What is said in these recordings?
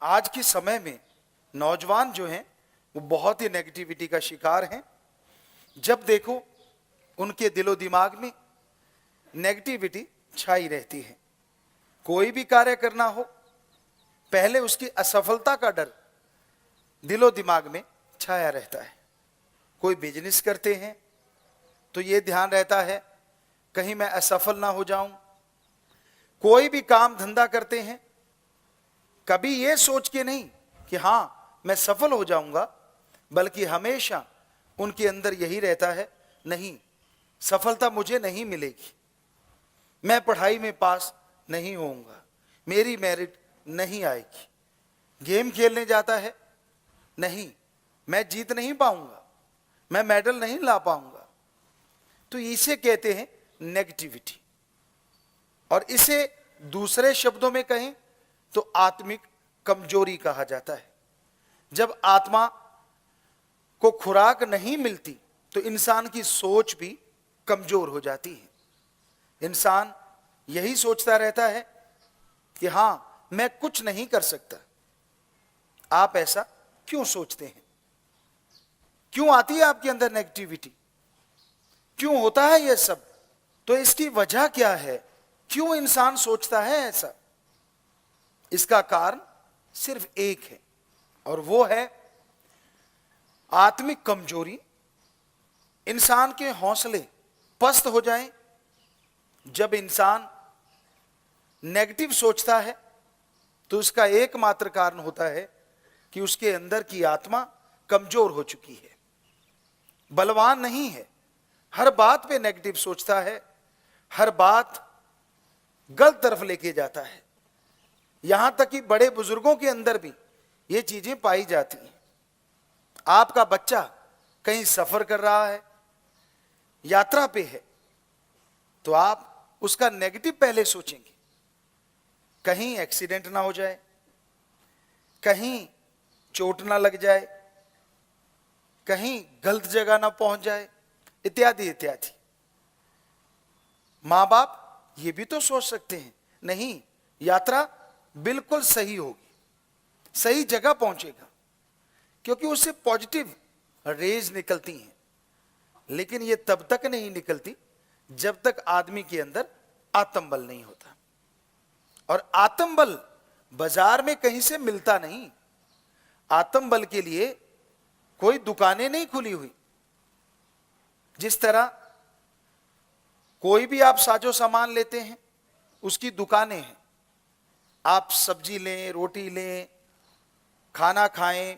आज के समय में नौजवान जो हैं वो बहुत ही नेगेटिविटी का शिकार हैं। जब देखो उनके दिलो दिमाग में नेगेटिविटी छाई रहती है। कोई भी कार्य करना हो, पहले उसकी असफलता का डर दिलो दिमाग में छाया रहता है। कोई बिजनेस करते हैं तो ये ध्यान रहता है कहीं मैं असफल ना हो जाऊं। कोई भी काम धंधा करते हैं, कभी ये सोच के नहीं कि हां मैं सफल हो जाऊंगा, बल्कि हमेशा उनके अंदर यही रहता है, नहीं सफलता मुझे नहीं मिलेगी, मैं पढ़ाई में पास नहीं होऊंगा, मेरी मेरिट नहीं आएगी। गेम खेलने जाता है, नहीं मैं जीत नहीं पाऊंगा, मैं मेडल नहीं ला पाऊंगा। तो इसे कहते हैं नेगेटिविटी। और इसे दूसरे शब्दों में कहें तो आत्मिक कमजोरी कहा जाता है। जब आत्मा को खुराक नहीं मिलती तो इंसान की सोच भी कमजोर हो जाती है। इंसान यही सोचता रहता है कि हां मैं कुछ नहीं कर सकता। आप ऐसा क्यों सोचते हैं? क्यों आती है आपके अंदर नेगेटिविटी? क्यों होता है यह सब? तो इसकी वजह क्या है? क्यों इंसान सोचता है ऐसा? इसका कारण सिर्फ एक है, और वो है आत्मिक कमजोरी। इंसान के हौसले पस्त हो जाएं। जब इंसान नेगेटिव सोचता है तो उसका एकमात्र कारण होता है कि उसके अंदर की आत्मा कमजोर हो चुकी है, बलवान नहीं है। हर बात पे नेगेटिव सोचता है, हर बात गलत तरफ लेके जाता है। यहां तक कि बड़े बुजुर्गों के अंदर भी ये चीजें पाई जाती हैं। आपका बच्चा कहीं सफर कर रहा है, यात्रा पे है, तो आप उसका नेगेटिव पहले सोचेंगे। कहीं एक्सीडेंट ना हो जाए, कहीं चोट ना लग जाए, कहीं गलत जगह ना पहुंच जाए, इत्यादि इत्यादि। मां बाप ये भी तो सोच सकते हैं, नहीं यात्रा बिल्कुल सही होगी, सही जगह पहुंचेगा, क्योंकि उससे पॉजिटिव रेज निकलती हैं। लेकिन ये तब तक नहीं निकलती जब तक आदमी के अंदर आत्मबल नहीं होता। और आत्मबल बाजार में कहीं से मिलता नहीं। आत्मबल के लिए कोई दुकानें नहीं खुली हुई। जिस तरह कोई भी आप साजो सामान लेते हैं, उसकी दुकानें हैं। आप सब्जी लें, रोटी लें, खाना खाएं,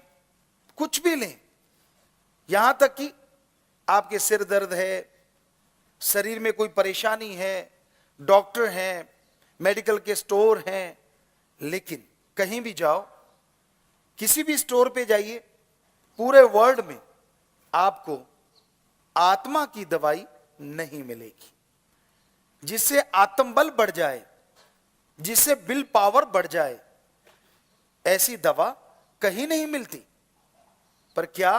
कुछ भी लें, यहां तक कि आपके सिर दर्द है, शरीर में कोई परेशानी है, डॉक्टर हैं, मेडिकल के स्टोर हैं। लेकिन कहीं भी जाओ, किसी भी स्टोर पे जाइए, पूरे वर्ल्ड में आपको आत्मा की दवाई नहीं मिलेगी जिससे आत्मबल बढ़ जाए, जिससे विल पावर बढ़ जाए। ऐसी दवा कहीं नहीं मिलती। पर क्या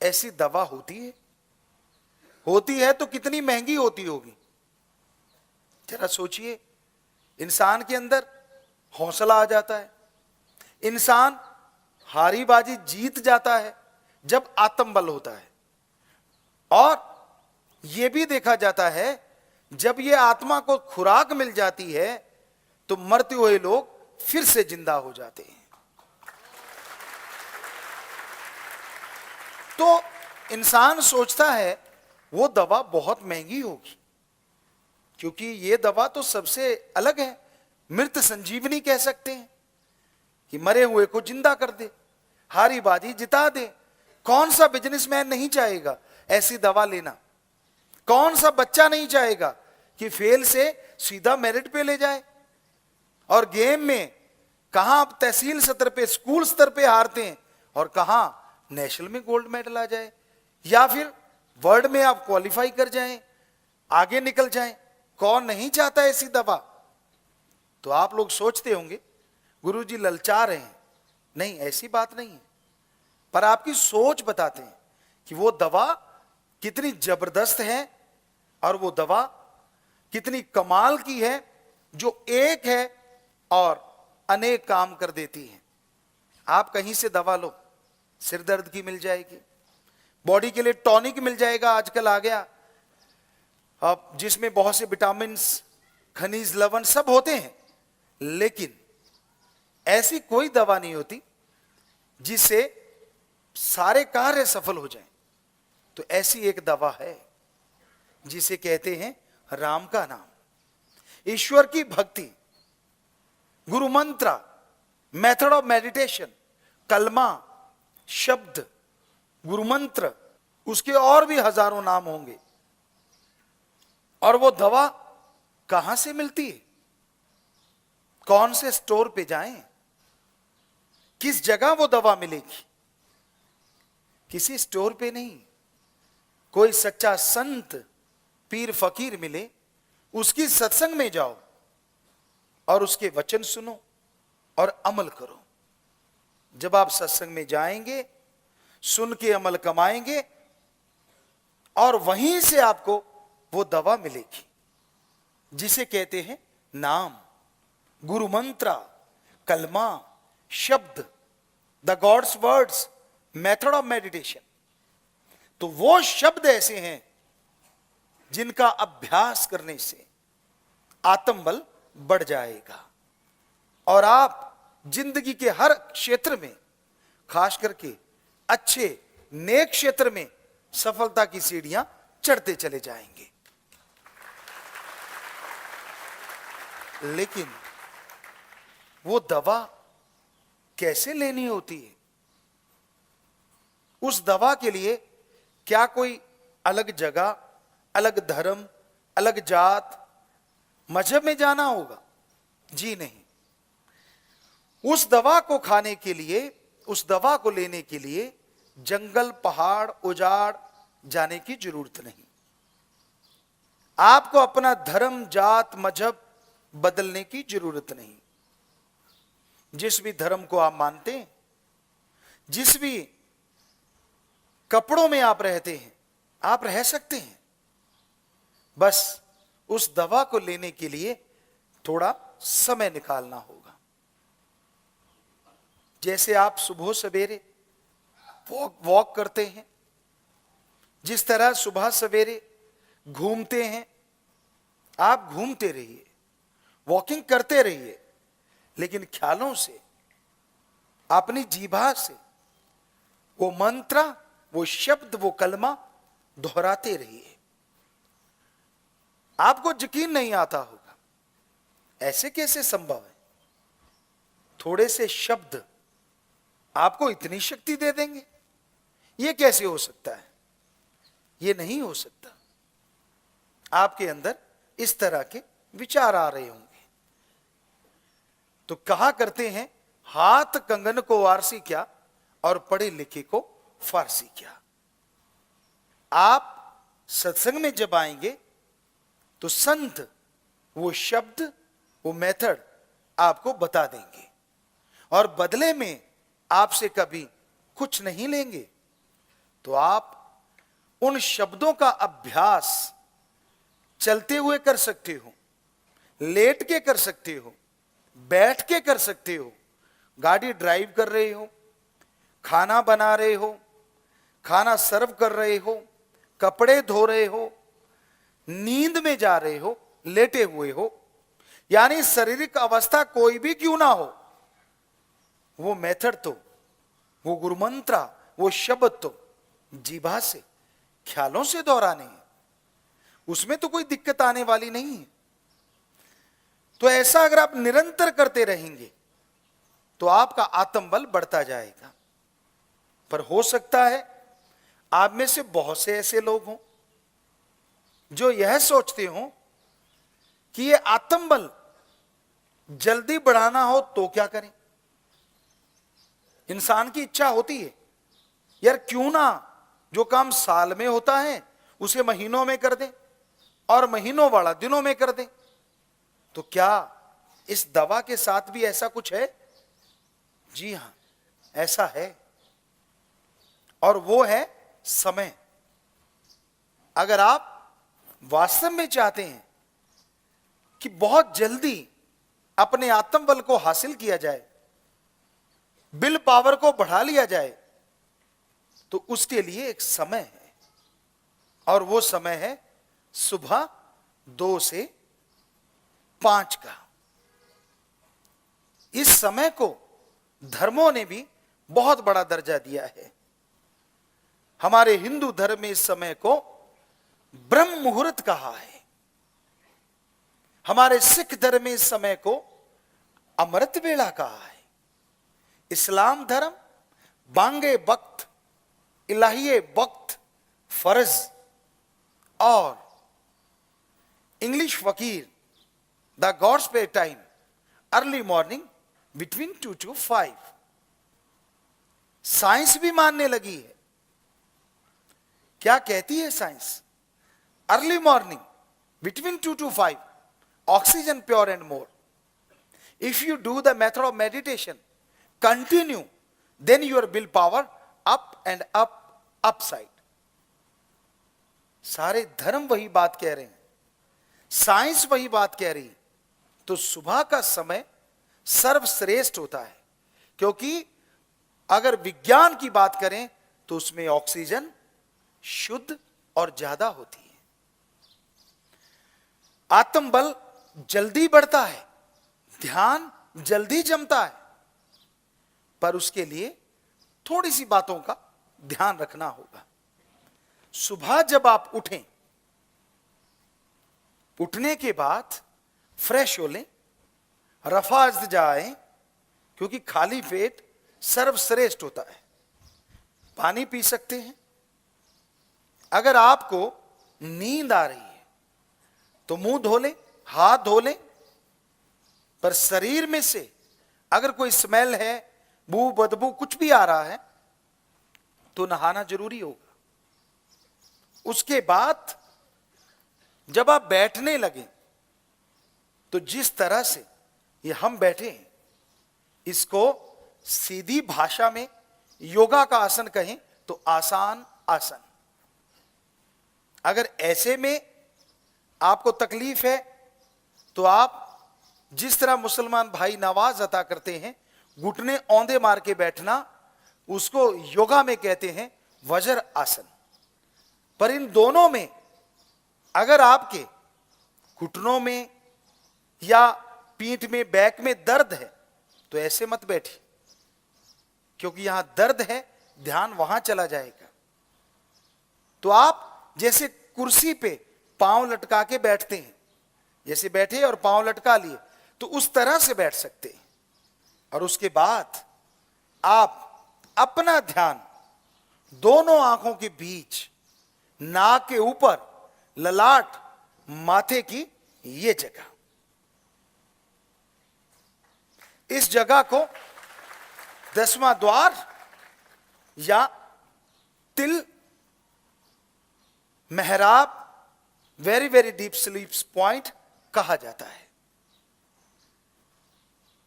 ऐसी दवा होती है? होती है तो कितनी महंगी होती होगी? जरा सोचिए। इंसान के अंदर हौसला आ जाता है, इंसान हारी बाजी जीत जाता है जब आत्मबल होता है। और यह भी देखा जाता है जब यह आत्मा को खुराक मिल जाती है तो मरते हुए लोग फिर से जिंदा हो जाते हैं। तो इंसान सोचता है वो दवा बहुत महंगी होगी, क्योंकि ये दवा तो सबसे अलग है। मृत संजीवनी कह सकते हैं कि मरे हुए को जिंदा कर दे, हारी बाजी जिता दे। कौन सा बिजनेसमैन नहीं चाहेगा ऐसी दवा लेना? कौन सा बच्चा नहीं चाहेगा कि फेल से सीधा मेरिट पे ले जाए? और गेम में कहां आप तहसील स्तर पे, स्कूल स्तर पे हारते हैं, और कहां नेशनल में गोल्ड मेडल आ जाए, या फिर वर्ल्ड में आप क्वालिफाई कर जाएं, आगे निकल जाएं। कौन नहीं चाहता ऐसी दवा? तो आप लोग सोचते होंगे गुरुजी ललचा रहे हैं। नहीं, ऐसी बात नहीं है। पर आपकी सोच बताते हैं कि वो दवा कितनी जबरदस्त है और वो दवा कितनी कमाल की है, जो एक है और अनेक काम कर देती है। आप कहीं से दवा लो, सिर दर्द की मिल जाएगी, बॉडी के लिए टॉनिक मिल जाएगा, आजकल आ गया, अब जिसमें बहुत से विटामिन, खनिज, लवण सब होते हैं, लेकिन ऐसी कोई दवा नहीं होती जिससे सारे कार्य सफल हो जाएं। तो ऐसी एक दवा है जिसे कहते हैं राम का नाम, ईश्वर की भक्ति, गुरु मंत्र, मेथड ऑफ मेडिटेशन, कलमा, शब्द, गुरु मंत्र, उसके और भी हजारों नाम होंगे। और वो दवा कहां से मिलती है, कौन से स्टोर पे जाएं, किस जगह वो दवा मिलेगी? किसी स्टोर पे नहीं, कोई सच्चा संत, पीर, फकीर मिले, उसकी सत्संग में जाओ और उसके वचन सुनो और अमल करो। जब आप सत्संग में जाएंगे, सुन के अमल कमाएंगे और वहीं से आपको वो दवा मिलेगी जिसे कहते हैं नाम, गुरु मंत्र, कलमा, शब्द, the gods words, method of meditation. तो वो शब्द ऐसे हैं जिनका अभ्यास करने से आत्मबल बढ़ जाएगा और आप जिंदगी के हर क्षेत्र में, खास करके अच्छे नेक क्षेत्र में, सफलता की सीढ़ियां चढ़ते चले जाएंगे। लेकिन वो दवा कैसे लेनी होती है? उस दवा के लिए क्या कोई अलग जगह, अलग धर्म, अलग जात, मजहब में जाना होगा? जी नहीं। उस दवा को खाने के लिए, उस दवा को लेने के लिए जंगल, पहाड़, उजाड़ जाने की जरूरत नहीं। आपको अपना धर्म, जात, मजहब बदलने की जरूरत नहीं। जिस भी धर्म को आप मानते हैं, जिस भी कपड़ों में आप रहते हैं, आप रह सकते हैं। बस उस दवा को लेने के लिए थोड़ा समय निकालना होगा। जैसे आप सुबह सवेरे वॉक करते हैं, जिस तरह सुबह सवेरे घूमते हैं, आप घूमते रहिए, वॉकिंग करते रहिए, लेकिन ख्यालों से, अपनी जीभा से वो मंत्र, वो शब्द, वो कलमा दोहराते रहिए। आपको यकीन नहीं आता होगा, ऐसे कैसे संभव है? थोड़े से शब्द आपको इतनी शक्ति दे देंगे? ये कैसे हो सकता है? ये नहीं हो सकता। आपके अंदर इस तरह के विचार आ रहे होंगे। तो कहा करते हैं, हाथ कंगन को वारसी क्या और पढ़े लिखे को फारसी क्या। आप सत्संग में जब आएंगे तो संत वो शब्द, वो मेथड आपको बता देंगे और बदले में आपसे कभी कुछ नहीं लेंगे। तो आप उन शब्दों का अभ्यास चलते हुए कर सकते हो, लेट के कर सकते हो, बैठ के कर सकते हो, गाड़ी ड्राइव कर रहे हो, खाना बना रहे हो, खाना सर्व कर रहे हो, कपड़े धो रहे हो, नींद में जा रहे हो, लेटे हुए हो, यानी शारीरिक अवस्था कोई भी क्यों ना हो, वो मेथड तो, वो गुरु मंत्र, वो शब्द तो जीभा से, ख्यालों से दोहराने हैं। उसमें तो कोई दिक्कत आने वाली नहीं है। तो ऐसा अगर आप निरंतर करते रहेंगे तो आपका आत्मबल बढ़ता जाएगा। पर हो सकता है आप में से बहुत से ऐसे लोग हों जो यह सोचते हो कि ये आत्मबल जल्दी बढ़ाना हो तो क्या करें। इंसान की इच्छा होती है, यार क्यों ना जो काम साल में होता है उसे महीनों में कर दें और महीनों वाला दिनों में कर दें। तो क्या इस दवा के साथ भी ऐसा कुछ है? जी हां, ऐसा है। और वो है समय। अगर आप वास्तव में चाहते हैं कि बहुत जल्दी अपने आत्मबल को हासिल किया जाए विल पावर को बढ़ा लिया जाए तो उसके लिए एक समय है, और वो समय है सुबह 2 से 5 का। इस समय को धर्मों ने भी बहुत बड़ा दर्जा दिया है। हमारे हिंदू धर्म में इस समय को ब्रह्म मुहूर्त कहा है। हमारे सिख धर्म में इस समय को अमृत वेला कहा है। इस्लाम धर्म बांगे वक्त, इलाहिये वक्त, फर्ज, और इंग्लिश फकीर द गॉड्स पे time early morning between 2 to 5। Science भी मानने लगी है। क्या कहती है science? Early morning between 2 to 5, oxygen pure and more. If you do the method of meditation continue, then your will power up and up, upside. सारे धर्म वही बात कह रहे हैं, साइंस वही बात कह रही है। तो सुबह का समय सर्वश्रेष्ठ होता है, क्योंकि अगर विज्ञान की बात करें तो उसमें ऑक्सीजन शुद्ध और ज्यादा होती है। आत्मबल जल्दी बढ़ता है, ध्यान जल्दी जमता है, पर उसके लिए थोड़ी सी बातों का ध्यान रखना होगा। सुबह जब आप उठें, उठने के बाद फ्रेश हो लें, रफाज जाएं, क्योंकि खाली पेट सर्वश्रेष्ठ होता है। पानी पी सकते हैं। अगर आपको नींद आ रही है तो मुंह धो लें, हाथ धो लें, पर शरीर में से अगर कोई स्मेल है, बू बदबू कुछ भी आ रहा है, तो नहाना जरूरी होगा। उसके बाद जब आप बैठने लगे तो जिस तरह से ये हम बैठे हैं, इसको सीधी भाषा में योगा का आसन कहें तो आसान आसन। अगर ऐसे में आपको तकलीफ है तो आप जिस तरह मुसलमान भाई नवाज अता करते हैं, घुटने औंधे मार के बैठना, उसको योगा में कहते हैं वज्र आसन। पर इन दोनों में अगर आपके घुटनों में या पीठ में, बैक में दर्द है तो ऐसे मत बैठिए, क्योंकि यहां दर्द है, ध्यान वहां चला जाएगा। तो आप जैसे कुर्सी पे पांव लटका के बैठते हैं, जैसे बैठे और पांव लटका लिए, तो उस तरह से बैठ सकते हैं। और उसके बाद आप अपना ध्यान दोनों आंखों के बीच, नाक के ऊपर, ललाट, माथे की ये जगह, इस जगह को 10वां द्वार या तिल, मेहराब, very very deep sleep point कहा जाता है।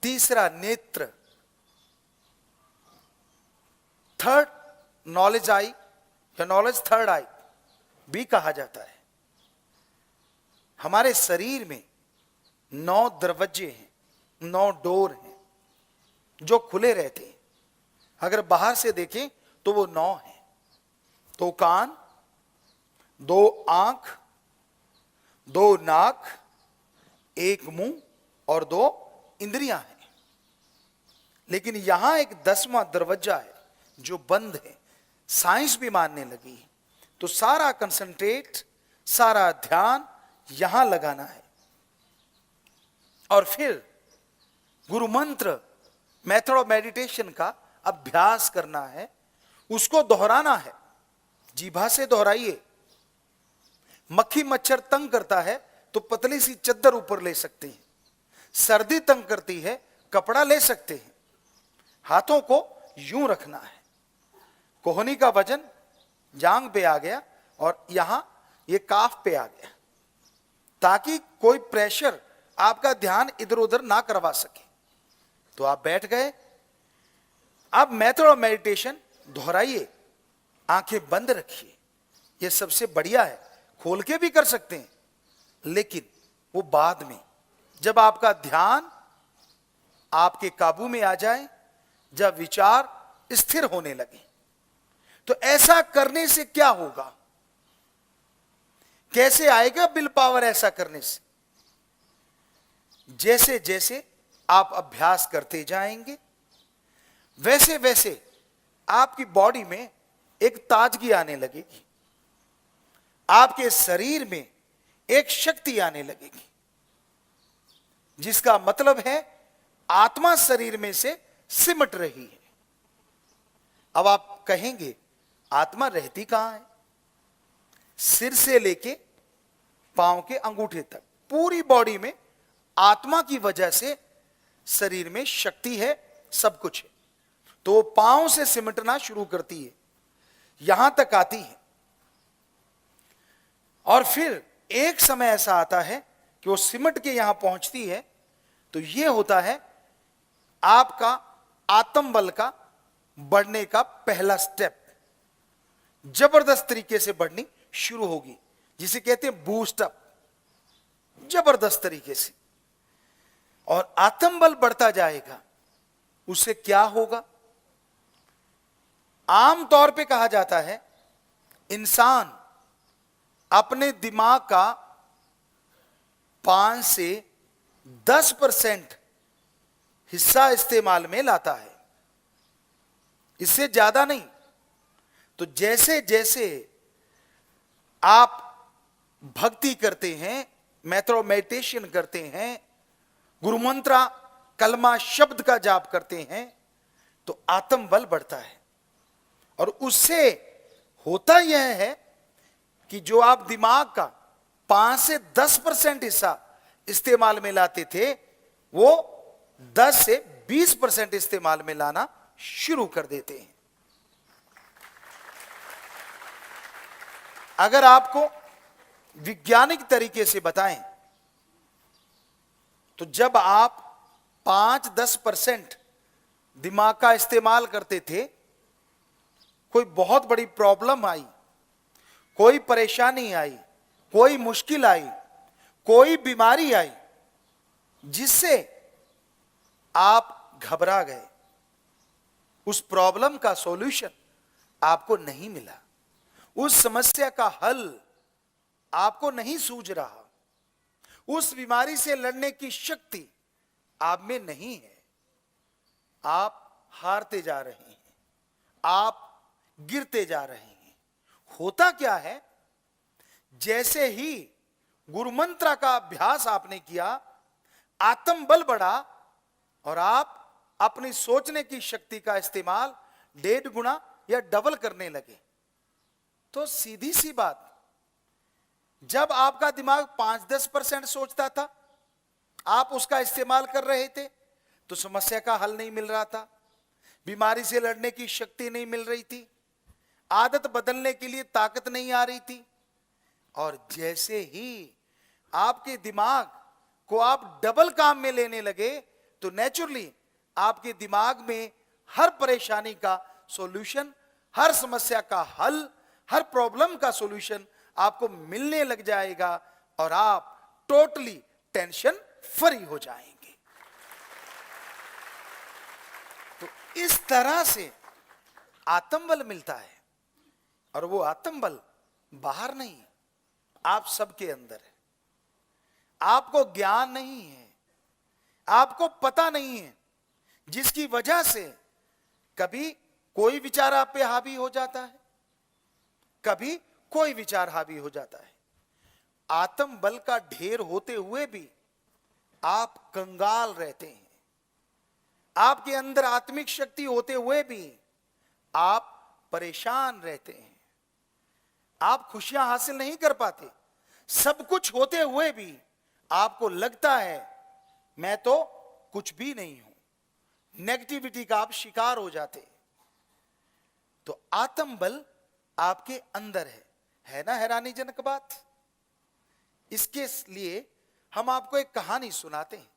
तीसरा नेत्र, थर्ड नॉलेज आई या नॉलेज थर्ड आई भी कहा जाता है। हमारे शरीर में 9 दरवाजे हैं, 9 डोर हैं जो खुले रहते हैं। अगर बाहर से देखें तो वो 9 हैं। 2 कान, 2 आंख, 2 नाक, 1 मुंह और 2 इंद्रियां हैं। लेकिन यहां एक 10वां दरवाजा है जो बंद है। साइंस भी मानने लगी है। तो सारा कंसंट्रेट, सारा ध्यान यहां लगाना है, और फिर गुरु मंत्र, मेथड ऑफ मेडिटेशन का अभ्यास करना है, उसको दोहराना है। जीभा से दोहराइए। मक्खी मच्छर तंग करता है तो पतली सी चद्दर ऊपर ले सकते हैं। सर्दी तंग करती है, कपड़ा ले सकते हैं। हाथों को यूं रखना है। कोहनी का वजन जांग पे आ गया और यहां ये काफ पे आ गया, ताकि कोई प्रेशर आपका ध्यान इधर उधर ना करवा सके। तो आप बैठ गए। अब मेथड ऑफ मेडिटेशन दोहराइए, आंखें बंद रखिए। यह सबसे बढ़िया है। खोल के भी कर सकते हैं, लेकिन वो बाद में, जब आपका ध्यान आपके काबू में आ जाए, जब विचार स्थिर होने लगे। तो ऐसा करने से क्या होगा? कैसे आएगा विल पावर ऐसा करने से? जैसे जैसे आप अभ्यास करते जाएंगे, वैसे वैसे आपकी बॉडी में एक ताजगी आने लगेगी, आपके शरीर में एक शक्ति आने लगेगी, जिसका मतलब है आत्मा शरीर में से सिमट रही है। अब आप कहेंगे आत्मा रहती कहां है? सिर से लेके पांव के अंगूठे तक पूरी बॉडी में आत्मा की वजह से शरीर में शक्ति है, सब कुछ है। तो वो पांव से सिमटना शुरू करती है, यहां तक आती है, और फिर एक समय ऐसा आता है कि वो सिमट के यहां पहुंचती है। तो ये होता है आपका आत्मबल का बढ़ने का पहला स्टेप, जबरदस्त तरीके से बढ़नी शुरू होगी, जिसे कहते हैं बूस्ट अप, जबरदस्त तरीके से। और आत्मबल बढ़ता जाएगा, उससे क्या होगा? आमतौर पे कहा जाता है इंसान अपने दिमाग का 5 से 10% हिस्सा इस्तेमाल में लाता है, इससे ज्यादा नहीं। तो जैसे जैसे आप भक्ति करते हैं, मेडिटेशन करते हैं, गुरु मंत्रा कलमा शब्द का जाप करते हैं, तो आत्मबल बढ़ता है। और उससे होता यह है कि जो आप दिमाग का 5 से 10% हिस्सा इस्तेमाल में लाते थे, वो 10 से 20% इस्तेमाल में लाना शुरू कर देते हैं। अगर आपको वैज्ञानिक तरीके से बताएं, तो जब आप 5-10% दिमाग का इस्तेमाल करते थे, कोई बहुत बड़ी प्रॉब्लम आई, कोई परेशानी आई, कोई मुश्किल आई, कोई बीमारी आई, जिससे आप घबरा गए, उस प्रॉब्लम का सॉल्यूशन आपको नहीं मिला, उस समस्या का हल आपको नहीं सूझ रहा, उस बीमारी से लड़ने की शक्ति आप में नहीं है, आप हारते जा रहे हैं, आप गिरते जा रहे हैं। होता क्या है? जैसे ही गुरु मंत्र का अभ्यास आपने किया, आत्मबल बढ़ा और आप अपनी सोचने की शक्ति का इस्तेमाल 1.5 गुना या डबल करने लगे। तो सीधी सी बात, जब आपका दिमाग 5-10% सोचता था, आप उसका इस्तेमाल कर रहे थे, तो समस्या का हल नहीं मिल रहा था, बीमारी से लड़ने की शक्ति नहीं मिल रही थी, आदत बदलने के लिए ताकत नहीं आ रही थी। और जैसे ही आपके दिमाग को आप डबल काम में लेने लगे, तो नेचुरली आपके दिमाग में हर परेशानी का सॉल्यूशन, हर समस्या का हल, हर प्रॉब्लम का सॉल्यूशन आपको मिलने लग जाएगा और आप टोटली टेंशन फ्री हो जाएंगे। तो इस तरह से आत्मबल मिलता है, और वो आत्मबल बाहर नहीं, आप सबके अंदर है। आपको ज्ञान नहीं है, आपको पता नहीं है, जिसकी वजह से कभी कोई विचार आप पे हावी हो जाता है, कभी कोई विचार हावी हो जाता है। आत्मबल का ढेर होते हुए भी आप कंगाल रहते हैं, आपके अंदर आत्मिक शक्ति होते हुए भी आप परेशान रहते हैं, आप खुशियां हासिल नहीं कर पाते। सब कुछ होते हुए भी आपको लगता है मैं तो कुछ भी नहीं हूं, नेगेटिविटी का आप शिकार हो जाते। तो आत्मबल आपके अंदर है ना हैरानीजनक बात। इसके लिए हम आपको एक कहानी सुनाते हैं,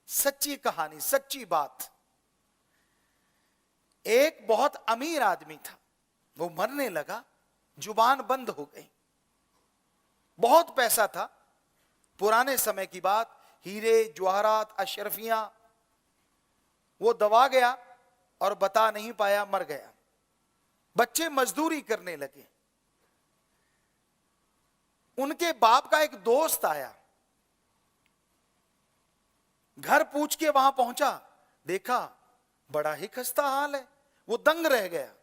सच्ची कहानी, सच्ची बात। एक बहुत अमीर आदमी था, वो मरने लगा, जुबान बंद हो गई, बहुत पैसा था, पुराने समय की बात, हीरे जवाहरात अशरफियां, वो दबा गया, और बता नहीं पाया, मर गया। बच्चे मजदूरी करने लगे। उनके बाप का एक दोस्त आया, घर पूछ के वहां पहुंचा, देखा बड़ा ही खस्ता हाल है, वो दंग रह गया।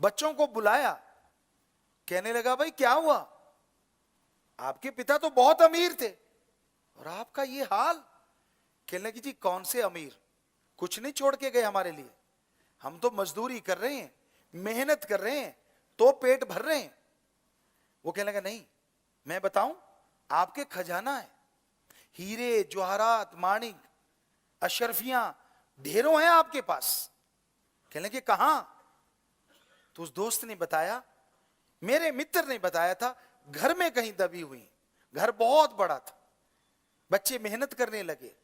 बच्चों को बुलाया, कहने लगा भाई क्या हुआ, आपके पिता तो बहुत अमीर थे और आपका ये हाल। कहने लगी जी कौन से अमीर, कुछ नहीं छोड़ के गए हमारे लिए, हम तो मजदूरी कर रहे हैं, मेहनत कर रहे हैं, तो पेट भर रहे हैं। वो कहने लगा नहीं, मैं बताऊं, आपके खजाना है, हीरे जवाहरात माणिक अशरफियां ढेरों हैं आपके पास। कहने लगे कहां? तो उस दोस्त ने बताया, मेरे मित्र ने बताया था, घर में कहीं दबी हुई। घर बहुत बड़ा था। बच्चे मेहनत करने लगे,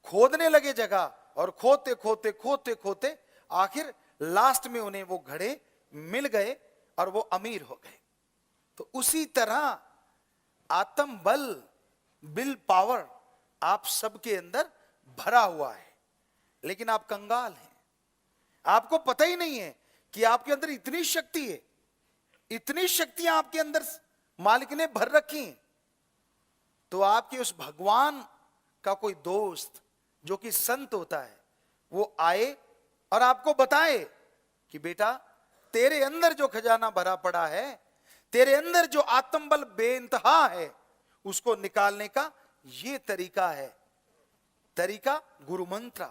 खोदने लगे जगह, और खोदते खोदते खोदते खोदते आखिर लास्ट में उन्हें वो घड़े मिल गए और वो अमीर हो गए। तो उसी तरह आत्म बल, विल पावर आप सबके अंदर भरा हुआ है, लेकिन आप कंगाल हैं। आपको पता ही नहीं है कि आपके अंदर इतनी शक्ति है, इतनी शक्तियां आपके अंदर मालिक ने भर रखी हैं। तो आपके उस भगवान का कोई दोस्त जो कि संत होता है, वो आए और आपको बताए कि बेटा तेरे अंदर जो खजाना भरा पड़ा है, तेरे अंदर जो आत्मबल बेइंतहा है, उसको निकालने का ये तरीका है। तरीका गुरु मंत्र,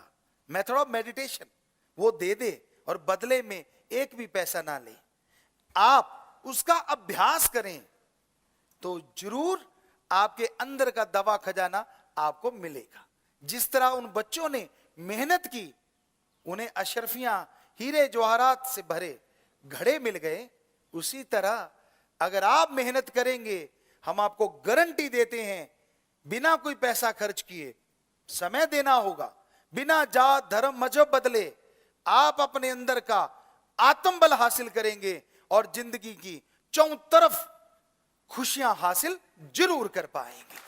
मेथड ऑफ मेडिटेशन, वो दे दे और बदले में एक भी पैसा ना ले। आप उसका अभ्यास करें तो जरूर आपके अंदर का दवा खजाना आपको मिलेगा। जिस तरह उन बच्चों ने मेहनत की, उन्हें अशरफियां हीरे जवाहरात से भरे घड़े मिल गए, उसी तरह अगर आप मेहनत करेंगे, हम आपको गारंटी देते हैं, बिना कोई पैसा खर्च किए, समय देना होगा, बिना जात धर्म मजहब बदले आप अपने अंदर का आत्मबल हासिल करेंगे और जिंदगी की चौं तरफ खुशियां हासिल जरूर कर पाएंगे।